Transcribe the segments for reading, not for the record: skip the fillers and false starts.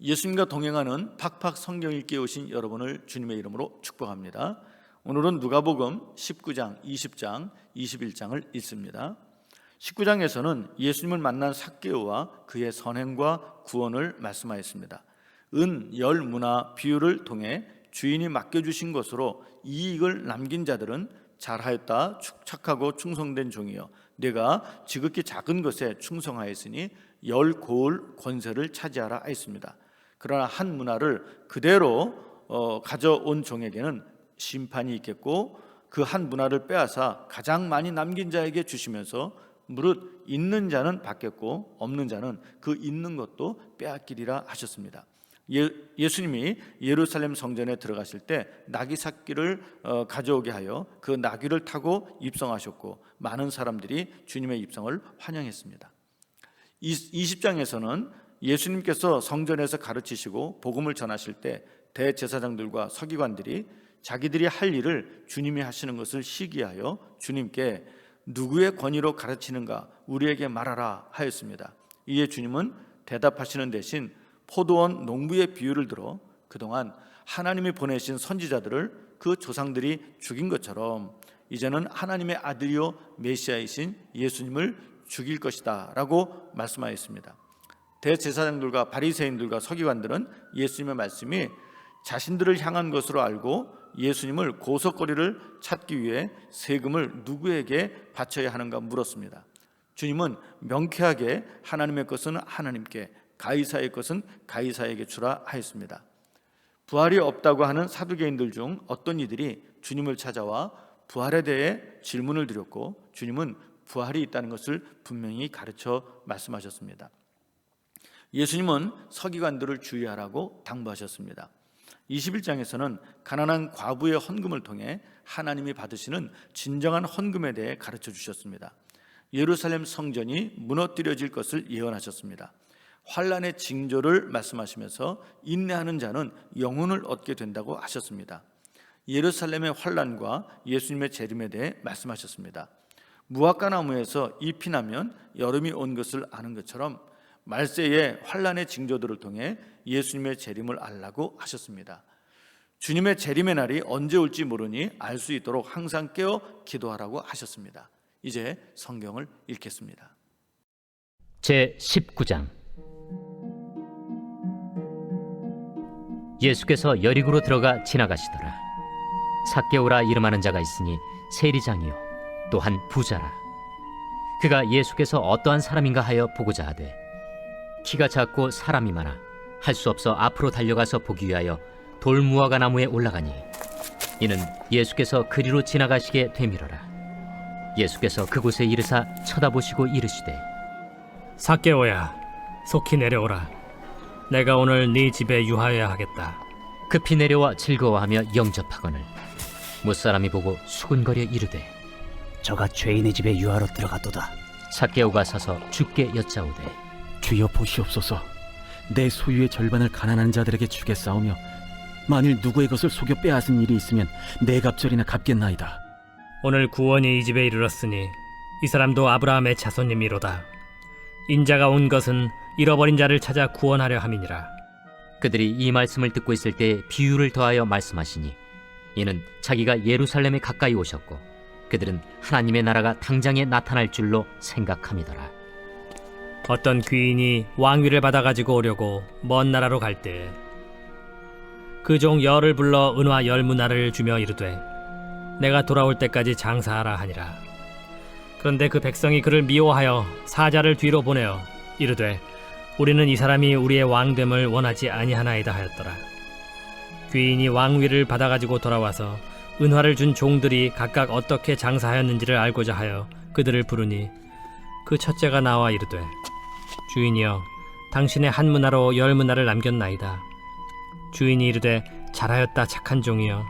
예수님과 동행하는 팍팍 성경 읽기에 오신 여러분을 주님의 이름으로 축복합니다. 오늘은 누가복음 19장, 20장, 21장을 읽습니다. 19장에서는 예수님을 만난 삭개오와 그의 선행과 구원을 말씀하였습니다. 은, 열, 문화, 비유를 통해 주인이 맡겨주신 것으로 이익을 남긴 자들은 잘하였다, 착하고 충성된 종이여 내가 지극히 작은 것에 충성하였으니 열 고을 권세를 차지하라 하였습니다. 그러나 한 문화를 그대로 가져온 종에게는 심판이 있겠고, 그 한 문화를 빼앗아 가장 많이 남긴 자에게 주시면서 무릇 있는 자는 받겠고 없는 자는 그 있는 것도 빼앗기리라 하셨습니다. 예수님이 예루살렘 성전에 들어가실 때 나귀 새끼를 가져오게 하여 그 나귀를 타고 입성하셨고, 많은 사람들이 주님의 입성을 환영했습니다. 20장에서는 예수님께서 성전에서 가르치시고 복음을 전하실 때 대제사장들과 서기관들이 자기들이 할 일을 주님이 하시는 것을 시기하여 주님께 누구의 권위로 가르치는가 우리에게 말하라 하였습니다. 이에 주님은 대답하시는 대신 포도원 농부의 비유를 들어 그동안 하나님이 보내신 선지자들을 그 조상들이 죽인 것처럼 이제는 하나님의 아들이요 메시아이신 예수님을 죽일 것이다 라고 말씀하였습니다. 대제사장들과 바리새인들과 서기관들은 예수님의 말씀이 자신들을 향한 것으로 알고 예수님을 고속거리를 찾기 위해 세금을 누구에게 바쳐야 하는가 물었습니다. 주님은 명쾌하게 하나님의 것은 하나님께, 가이사의 것은 가이사에게 주라 하였습니다. 부활이 없다고 하는 사두개인들 중 어떤 이들이 주님을 찾아와 부활에 대해 질문을 드렸고, 주님은 부활이 있다는 것을 분명히 가르쳐 말씀하셨습니다. 예수님은 서기관들을 주의하라고 당부하셨습니다. 21장에서는 가난한 과부의 헌금을 통해 하나님이 받으시는 진정한 헌금에 대해 가르쳐 주셨습니다. 예루살렘 성전이 무너뜨려질 것을 예언하셨습니다. 환난의 징조를 말씀하시면서 인내하는 자는 영혼을 얻게 된다고 하셨습니다. 예루살렘의 환난과 예수님의 재림에 대해 말씀하셨습니다. 무화과 나무에서 잎이 나면 여름이 온 것을 아는 것처럼 말세의 환난의 징조들을 통해 예수님의 재림을 알라고 하셨습니다. 주님의 재림의 날이 언제 올지 모르니 알 수 있도록 항상 깨어 기도하라고 하셨습니다. 이제 성경을 읽겠습니다. 제 19장. 예수께서 여리고로 들어가 지나가시더라. 삭개오라 이름하는 자가 있으니 세리장이요 또한 부자라. 그가 예수께서 어떠한 사람인가 하여 보고자 하되 키가 작고 사람이 많아 할 수 없어 앞으로 달려가서 보기 위하여 돌무화과 나무에 올라가니, 이는 예수께서 그리로 지나가시게 되밀어라. 예수께서 그곳에 이르사 쳐다보시고 이르시되, 삭개오야, 속히 내려오라. 내가 오늘 네 집에 유하여야 하겠다. 급히 내려와 즐거워하며 영접하거늘 무사람이 보고 수군거려 이르되, 저가 죄인의 집에 유하러 들어갔도다. 삭개오가 서서 주께 여짜오되, 주여 보시옵소서. 내 소유의 절반을 가난한 자들에게 주겠사오며 만일 누구의 것을 속여 빼앗은 일이 있으면 네 갑절이나 갚겠나이다. 오늘 구원이 이 집에 이르렀으니 이 사람도 아브라함의 자손님이로다. 인자가 온 것은 잃어버린 자를 찾아 구원하려 함이니라. 그들이 이 말씀을 듣고 있을 때 비유를 더하여 말씀하시니, 이는 자기가 예루살렘에 가까이 오셨고 그들은 하나님의 나라가 당장에 나타날 줄로 생각함이더라. 어떤 귀인이 왕위를 받아가지고 오려고 먼 나라로 갈 때 그 종 열을 불러 은화 열 문화를 주며 이르되, 내가 돌아올 때까지 장사하라 하니라. 그런데 그 백성이 그를 미워하여 사자를 뒤로 보내어 이르되, 우리는 이 사람이 우리의 왕됨을 원하지 아니하나이다 하였더라. 귀인이 왕위를 받아가지고 돌아와서 은화를 준 종들이 각각 어떻게 장사하였는지를 알고자 하여 그들을 부르니, 그 첫째가 나와 이르되, 주인이여, 당신의 한 문화로 열 문화를 남겼나이다. 주인이 이르되, 잘하였다 착한 종이여.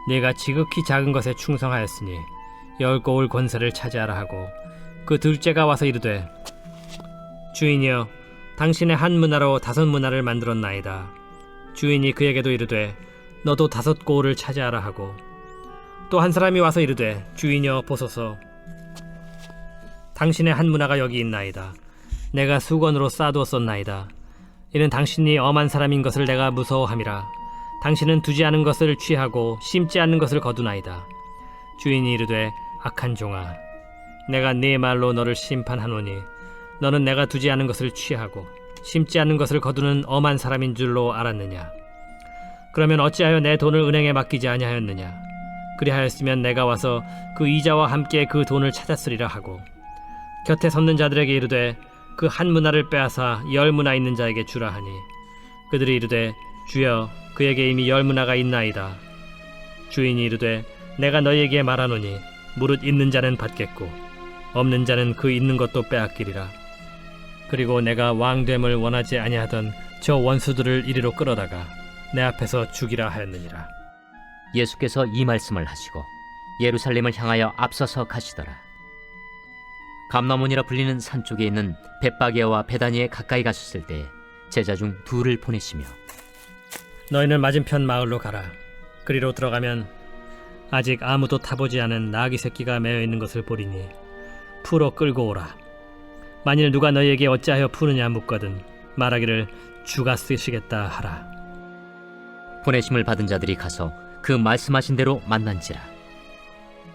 네가 지극히 작은 것에 충성하였으니 열 고을 권세를 차지하라 하고, 그 둘째가 와서 이르되, 주인이여, 당신의 한 문화로 다섯 문화를 만들었나이다. 주인이 그에게도 이르되, 너도 다섯 고을을 차지하라 하고, 또 한 사람이 와서 이르되, 주인이여 보소서. 당신의 한 문화가 여기 있나이다. 내가 수건으로 싸두었었나이다. 이는 당신이 엄한 사람인 것을 내가 무서워함이라. 당신은 두지 않은 것을 취하고 심지 않는 것을 거두나이다. 주인이 이르되 악한 종아, 내가 네 말로 너를 심판하노니 너는 내가 두지 않은 것을 취하고 심지 않는 것을 거두는 엄한 사람인 줄로 알았느냐? 그러면 어찌하여 내 돈을 은행에 맡기지 아니하였느냐? 그리하였으면 내가 와서 그 이자와 함께 그 돈을 찾았으리라 하고, 곁에 섰는 자들에게 이르되 그 한 문화를 빼앗아 10문화 있는 자에게 주라 하니, 그들이 이르되 주여, 그에게 이미 10문화가 있나이다. 주인이 이르되 내가 너희에게 말하노니 무릇 있는 자는 받겠고 없는 자는 그 있는 것도 빼앗기리라. 그리고 내가 왕됨을 원하지 아니하던 저 원수들을 이리로 끌어다가 내 앞에서 죽이라 하였느니라. 예수께서 이 말씀을 하시고 예루살렘을 향하여 앞서서 가시더라. 감람원이라 불리는 산 쪽에 있는 벳바게와 베다니에 가까이 가셨을 때 제자 중 둘을 보내시며 너희는 맞은편 마을로 가라. 그리로 들어가면 아직 아무도 타보지 않은 나귀 새끼가 매어 있는 것을 보리니 풀어 끌고 오라. 만일 누가 너희에게 어찌하여 푸느냐 묻거든 말하기를 주가 쓰시겠다 하라. 보내심을 받은 자들이 가서 그 말씀하신 대로 만난지라.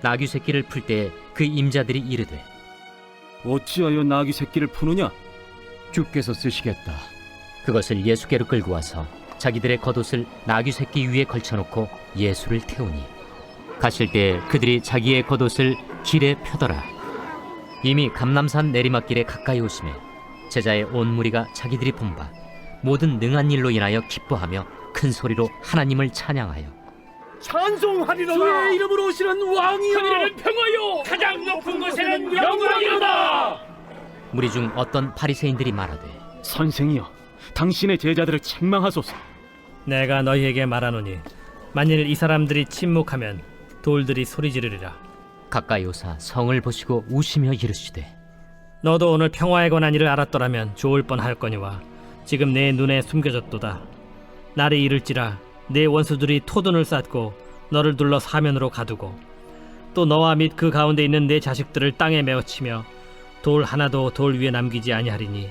나귀 새끼를 풀 때 그 임자들이 이르되 어찌하여 나귀 새끼를 푸느냐? 주께서 쓰시겠다. 그것을 예수께로 끌고 와서 자기들의 겉옷을 나귀 새끼 위에 걸쳐놓고 예수를 태우니, 가실 때 그들이 자기의 겉옷을 길에 펴더라. 이미 감람산 내리막길에 가까이 오심에 제자의 온 무리가 자기들이 본 바 모든 능한 일로 인하여 기뻐하며 큰 소리로 하나님을 찬양하여 찬송하리로다. 주의 이름으로 오시는 왕이여, 하늘에는 평화요, 가장 높은 곳에는 영광이로다. 무리 중 어떤 바리새인들이 말하되 선생이여, 당신의 제자들을 책망하소서. 내가 너희에게 말하노니 만일 이 사람들이 침묵하면 돌들이 소리 지르리라. 가까이 오사 성을 보시고 우시며 이르시되 너도 오늘 평화에 관한 일을 알았더라면 좋을 뻔하였거니와 지금 내 눈에 숨겨졌도다. 날이 이를지라 내 원수들이 토둔을 쌓고 너를 둘러 사면으로 가두고 또 너와 및 그 가운데 있는 내 자식들을 땅에 메어치며 돌 하나도 돌 위에 남기지 아니하리니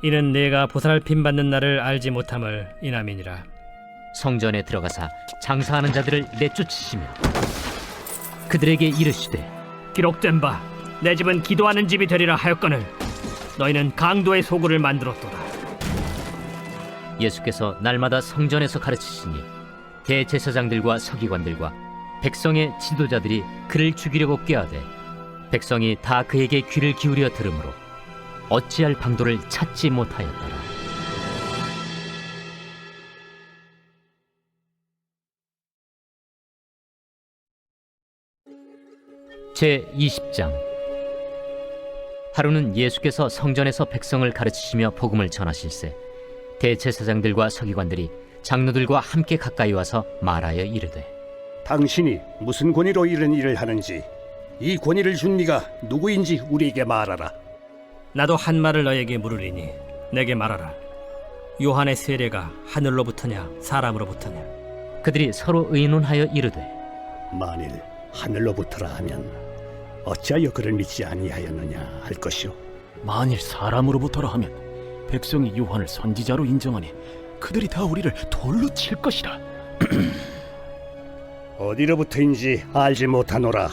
이는 내가 보살핌 받는 날을 알지 못함을 인함이니라. 성전에 들어가사 장사하는 자들을 내쫓으시며 그들에게 이르시되 기록된 바 내 집은 기도하는 집이 되리라 하였거늘 너희는 강도의 소굴을 만들었도다. 예수께서 날마다 성전에서 가르치시니 대제사장들과 서기관들과 백성의 지도자들이 그를 죽이려고 꾀하되 백성이 다 그에게 귀를 기울여 들으므로 어찌할 방도를 찾지 못하였더라. 제 20장. 하루는 예수께서 성전에서 백성을 가르치시며 복음을 전하실세 대제사장들과 서기관들이 장로들과 함께 가까이 와서 말하여 이르되 당신이 무슨 권위로 이런 일을 하는지, 이 권위를 준 네가 누구인지 우리에게 말하라. 나도 한 말을 너에게 물으리니 내게 말하라. 요한의 세례가 하늘로부터냐 사람으로부터냐? 그들이 서로 의논하여 이르되 만일 하늘로부터라 하면 어찌하여 그를 믿지 아니하였느냐 할 것이요, 만일 사람으로부터라 하면 백성이 요한을 선지자로 인정하니 그들이 다 우리를 돌로 칠 것이라. 어디로부터인지 알지 못하노라.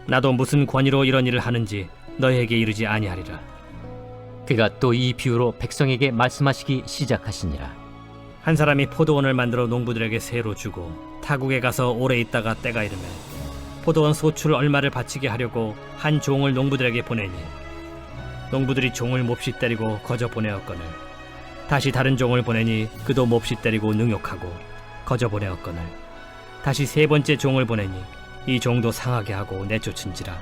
나도 무슨 권위로 이런 일을 하는지 너희에게 이르지 아니하리라. 그가 또 이 비유로 백성에게 말씀하시기 시작하시니라. 한 사람이 포도원을 만들어 농부들에게 세로 주고 타국에 가서 오래 있다가 때가 이르매 포도원 소출 얼마를 바치게 하려고 한 종을 농부들에게 보내니 농부들이 종을 몹시 때리고 거저 보내었거늘 다시 다른 종을 보내니 그도 몹시 때리고 능욕하고 거저 보내었거늘 다시 세 번째 종을 보내니 이 종도 상하게 하고 내쫓은지라.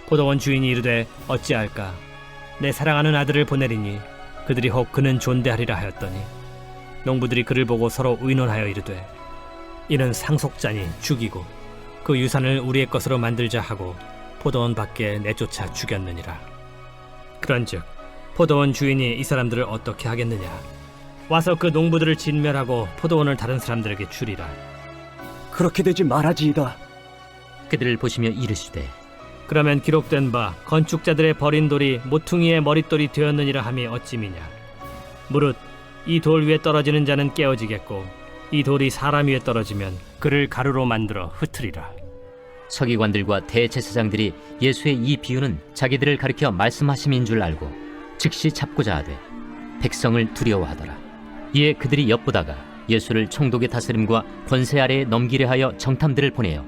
포도원 주인이 이르되 어찌할까? 내 사랑하는 아들을 보내리니 그들이 혹 그는 존대하리라 하였더니 농부들이 그를 보고 서로 의논하여 이르되 이는 상속자니 죽이고 그 유산을 우리의 것으로 만들자 하고 포도원 밖에 내쫓아 죽였느니라. 그런즉 포도원 주인이 이 사람들을 어떻게 하겠느냐? 와서 그 농부들을 진멸하고 포도원을 다른 사람들에게 주리라. 그렇게 되지 말아지이다. 그들을 보시며 이르시되 그러면 기록된 바 건축자들의 버린 돌이 모퉁이의 머릿돌이 되었느니라 함이 어찌미냐? 무릇 이 돌 위에 떨어지는 자는 깨어지겠고 이 돌이 사람 위에 떨어지면 그를 가루로 만들어 흩으리라. 서기관들과 대제사장들이 예수의 이 비유는 자기들을 가리켜 말씀하심인 줄 알고 즉시 잡고자 하되 백성을 두려워하더라. 이에 그들이 엿보다가 예수를 총독의 다스림과 권세 아래에 넘기려 하여 정탐들을 보내어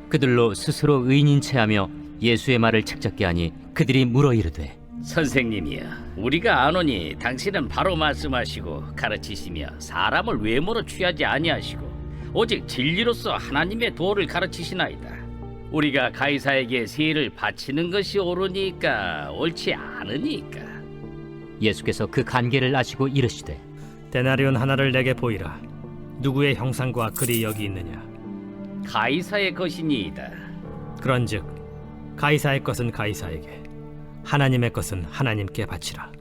그들로 스스로 의인인 체하며 예수의 말을 책잡게 하니 그들이 물어 이르되 선생님이여, 우리가 아노니 당신은 바로 말씀하시고 가르치시며 사람을 외모로 취하지 아니하시고 오직 진리로서 하나님의 도를 가르치시나이다. 우리가 가이사에게 세를 바치는 것이 옳으니까 옳지 않으니까. 예수께서 그 간계를 아시고 이르시되 데나리온 하나를 내게 보이라. 누구의 형상과 글이 여기 있느냐? 가이사의 것이니이다. 그런즉 가이사의 것은 가이사에게, 하나님의 것은 하나님께 바치라.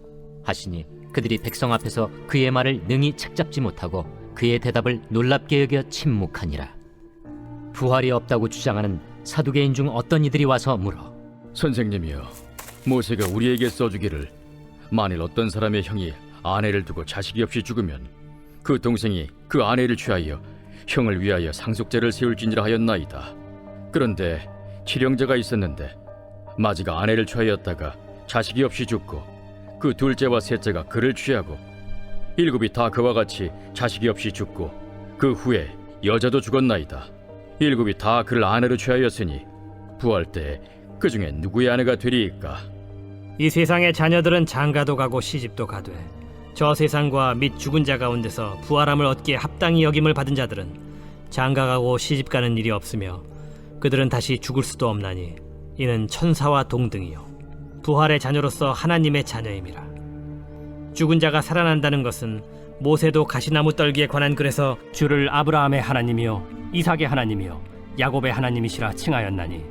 하시니 그들이 백성 앞에서 그의 말을 능히 책잡지 못하고 그의 대답을 놀랍게 여겨 침묵하니라. 부활이 없다고 주장하는 사두개인 중 어떤 이들이 와서 물어 선생님이여, 모세가 우리에게 써주기를 만일 어떤 사람의 형이 아내를 두고 자식이 없이 죽으면 그 동생이 그 아내를 취하여 형을 위하여 상속제를 세울지니라 하였나이다. 그런데 칠형제가 있었는데 마지가 아내를 취하였다가 자식이 없이 죽고 그 둘째와 셋째가 그를 취하고 일곱이 다 그와 같이 자식이 없이 죽고 그 후에 여자도 죽었나이다. 일곱이 다 그를 아내로 취하였으니 부활 때에 그 중에 누구의 아내가 되리이까? 이 세상의 자녀들은 장가도 가고 시집도 가되 저 세상과 및 죽은 자 가운데서 부활함을 얻기에 합당히 여김을 받은 자들은 장가가고 시집가는 일이 없으며 그들은 다시 죽을 수도 없나니 이는 천사와 동등이요 부활의 자녀로서 하나님의 자녀임이라. 죽은 자가 살아난다는 것은 모세도 가시나무 떨기에 관한 글에서 주를 아브라함의 하나님이요 이삭의 하나님이요 야곱의 하나님이시라 칭하였나니,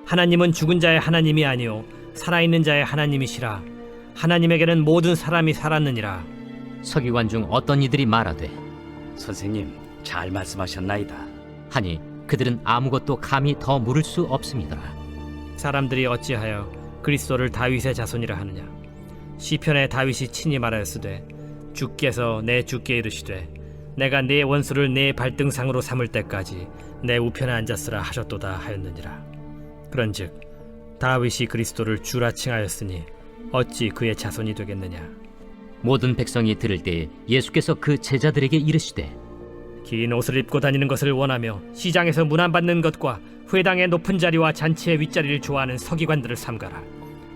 하나님은 죽은 자의 하나님이 아니요 살아있는 자의 하나님이시라. 하나님에게는 모든 사람이 살았느니라. 서기관 중 어떤 이들이 말하되 선생님, 잘 말씀하셨나이다. 하니 그들은 아무것도 감히 더 물을 수 없음이더라. 사람들이 어찌하여 그리스도를 다윗의 자손이라 하느냐? 시편에 다윗이 친히 말하였으되 주께서 내 주께 이르시되 내가 네 원수를 네 발등상으로 삼을 때까지 내 우편에 앉았으라 하셨도다 하였느니라. 그런즉 다윗이 그리스도를 주라 칭하였으니 어찌 그의 자손이 되겠느냐? 모든 백성이 들을 때에 예수께서 그 제자들에게 이르시되 긴 옷을 입고 다니는 것을 원하며 시장에서 문안받는 것과 회당의 높은 자리와 잔치의 윗자리를 좋아하는 서기관들을 삼가라.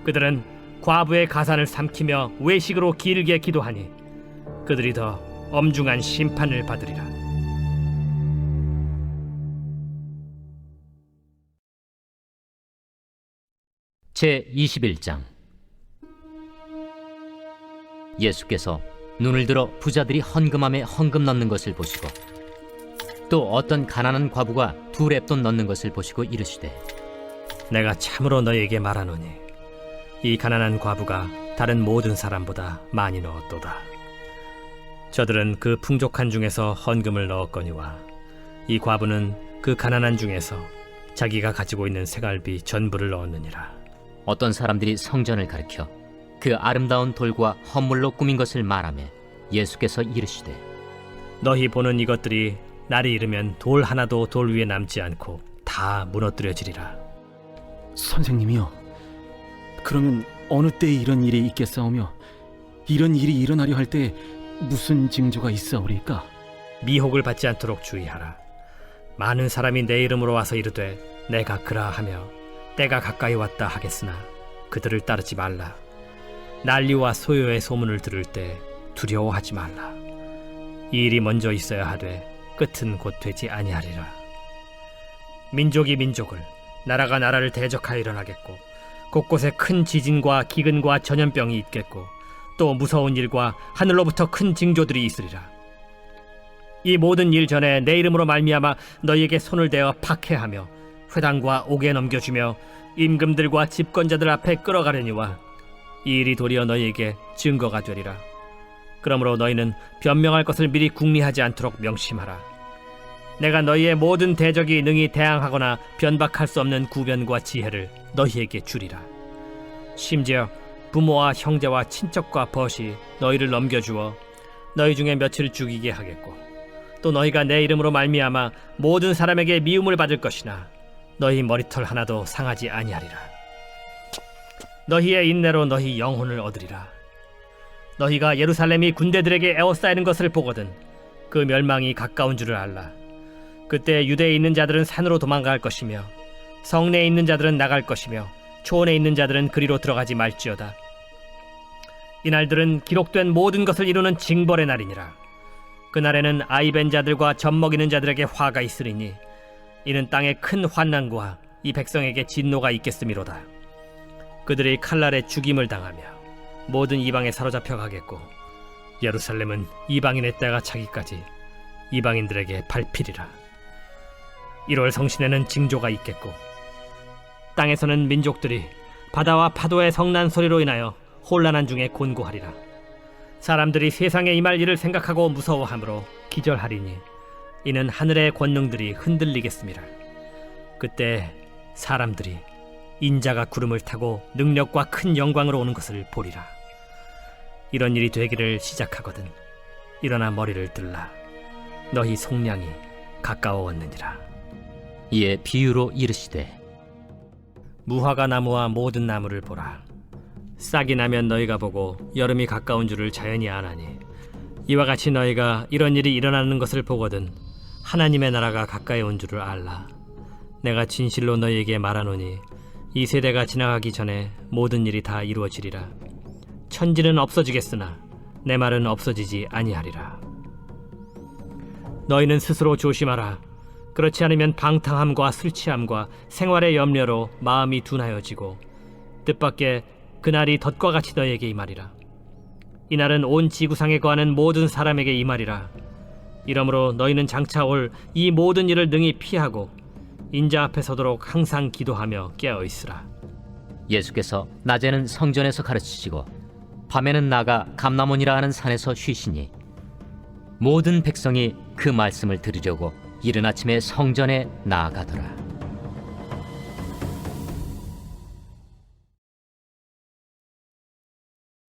그들은 과부의 가산을 삼키며 외식으로 길게 기도하니 그들이 더 엄중한 심판을 받으리라. 제 21장. 예수께서 눈을 들어 부자들이 헌금함에 헌금 넣는 것을 보시고 또 어떤 가난한 과부가 두 렙돈 넣는 것을 보시고 이르시되 내가 참으로 너희에게 말하노니 이 가난한 과부가 다른 모든 사람보다 많이 넣었도다. 저들은 그 풍족한 중에서 헌금을 넣었거니와 이 과부는 그 가난한 중에서 자기가 가지고 있는 생활비 전부를 넣었느니라. 어떤 사람들이 성전을 가리켜 그 아름다운 돌과 헌물로 꾸민 것을 말하며 예수께서 이르시되 너희 보는 이것들이 날이 이르면 돌 하나도 돌 위에 남지 않고 다 무너뜨려지리라. 선생님이요, 그러면 어느 때에 이런 일이 있겠사오며 이런 일이 일어나려 할 때 무슨 징조가 있사오리까? 미혹을 받지 않도록 주의하라. 많은 사람이 내 이름으로 와서 이르되 내가 그라하며 때가 가까이 왔다 하겠으나 그들을 따르지 말라. 난리와 소요의 소문을 들을 때 두려워하지 말라. 이 일이 먼저 있어야 하되 끝은 곧 되지 아니하리라. 민족이 민족을, 나라가 나라를 대적하여 일어나겠고 곳곳에 큰 지진과 기근과 전염병이 있겠고 또 무서운 일과 하늘로부터 큰 징조들이 있으리라. 이 모든 일 전에 내 이름으로 말미암아 너희에게 손을 대어 박해하며 회당과 옥에 넘겨주며 임금들과 집권자들 앞에 끌어가려니와 이 일이 도리어 너희에게 증거가 되리라. 그러므로 너희는 변명할 것을 미리 궁리하지 않도록 명심하라. 내가 너희의 모든 대적이 능히 대항하거나 변박할 수 없는 구변과 지혜를 너희에게 주리라. 심지어 부모와 형제와 친척과 벗이 너희를 넘겨주어 너희 중에 며칠 죽이게 하겠고 또 너희가 내 이름으로 말미암아 모든 사람에게 미움을 받을 것이나 너희 머리털 하나도 상하지 아니하리라. 너희의 인내로 너희 영혼을 얻으리라. 너희가 예루살렘이 군대들에게 에워싸이는 것을 보거든 그 멸망이 가까운 줄을 알라. 그때 유대에 있는 자들은 산으로 도망갈 것이며 성내에 있는 자들은 나갈 것이며 초원에 있는 자들은 그리로 들어가지 말지어다. 이날들은 기록된 모든 것을 이루는 징벌의 날이니라. 그날에는 아이벤 자들과 젖먹이는 자들에게 화가 있으리니 이는 땅에 큰 환난과 이 백성에게 진노가 있겠음이로다. 그들이 칼날에 죽임을 당하며 모든 이방에 사로잡혀 가겠고 예루살렘은 이방인의 때가 차기까지 이방인들에게 밟히리라. 1월 성신에는 징조가 있겠고 땅에서는 민족들이 바다와 파도의 성난 소리로 인하여 혼란한 중에 곤고하리라. 사람들이 세상에 임할 일을 생각하고 무서워하므로 기절하리니 이는 하늘의 권능들이 흔들리겠습니다. 그때 사람들이 인자가 구름을 타고 능력과 큰 영광으로 오는 것을 보리라. 이런 일이 되기를 시작하거든 일어나 머리를 들라. 너희 속량이 가까워왔느니라. 이에 비유로 이르시되 무화과 나무와 모든 나무를 보라. 싹이 나면 너희가 보고 여름이 가까운 줄을 자연히 아나니 이와 같이 너희가 이런 일이 일어나는 것을 보거든 하나님의 나라가 가까이 온 줄을 알라. 내가 진실로 너희에게 말하노니 이 세대가 지나가기 전에 모든 일이 다 이루어지리라. 천지는 없어지겠으나 내 말은 없어지지 아니하리라. 너희는 스스로 조심하라. 그렇지 않으면 방탕함과 술 취함과 생활의 염려로 마음이 둔하여지고 뜻밖의 그날이 덫과 같이 너희에게 임하리라. 이날은 온 지구상에 거하는 모든 사람에게 임하리라. 이러므로 너희는 장차 올 이 모든 일을 능히 피하고 인자 앞에 서도록 항상 기도하며 깨어있으라. 예수께서 낮에는 성전에서 가르치시고 밤에는 나가 감람원이라 하는 산에서 쉬시니 모든 백성이 그 말씀을 들으려고 이른 아침에 성전에 나아가더라.